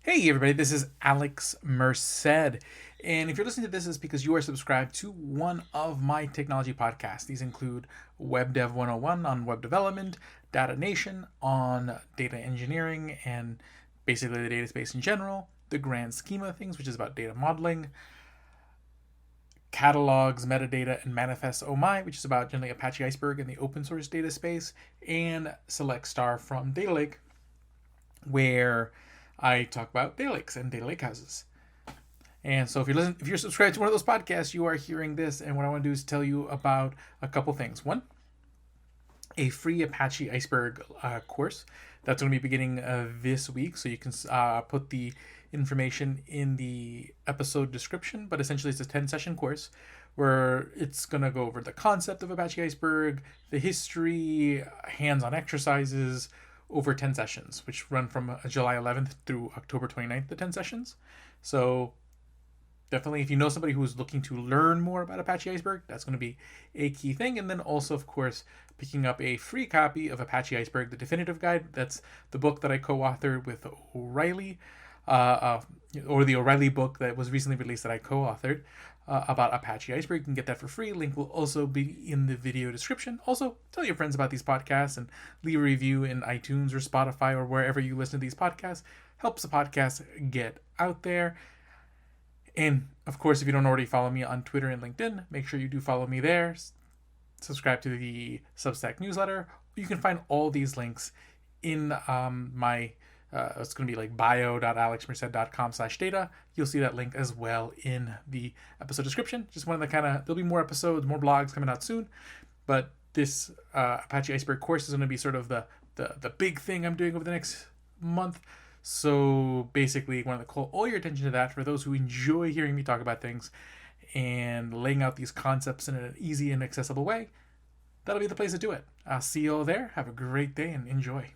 Hey everybody, this is Alex Merced. And if you're listening to this, it's because you are subscribed to one of my technology podcasts. These include Web Dev 101 on web development, Data Nation on data engineering and basically the data space in general, the grand scheme of things, which is about data modeling, catalogs, metadata, and manifest oh my, which is about generally Apache Iceberg in the open source data space, and Select Star from Data Lake, where I talk about data lakes and data lake houses. And so if you're subscribed to one of those podcasts, you are hearing this. And what I want to do is tell you about a couple things. One, a free Apache Iceberg course that's going to be beginning this week. So you can put the information in the episode description. But essentially, it's a 10-session course where it's going to go over the concept of Apache Iceberg, the history, hands-on exercises, over 10 sessions, which run from July 11th through October 29th, the 10 sessions. So definitely, if you know somebody who's looking to learn more about Apache Iceberg, that's going to be a key thing. And then also, of course, picking up a free copy of Apache Iceberg, the definitive guide. That's the book that I co-authored with O'Reilly, or the O'Reilly book that was recently released that I co-authored about Apache Iceberg. You can get that for free. Link will also be in the video description. Also, tell your friends about these podcasts and leave a review in iTunes or Spotify or wherever you listen to these podcasts. Helps the podcast get out there. And of course, if you don't already follow me on Twitter and LinkedIn, make sure you do follow me there. Subscribe to the Substack newsletter. You can find all these links in my it's going to be like bio.alexmerced.com/data. You'll see that link as well in the episode description. Just wanted to there'll be more episodes, more blogs coming out soon. But this Apache Iceberg course is going to be sort of the big thing I'm doing over the next month. So basically, I wanted to call all your attention to that for those who enjoy hearing me talk about things and laying out these concepts in an easy and accessible way. That'll be the place to do it. I'll see you all there. Have a great day and enjoy.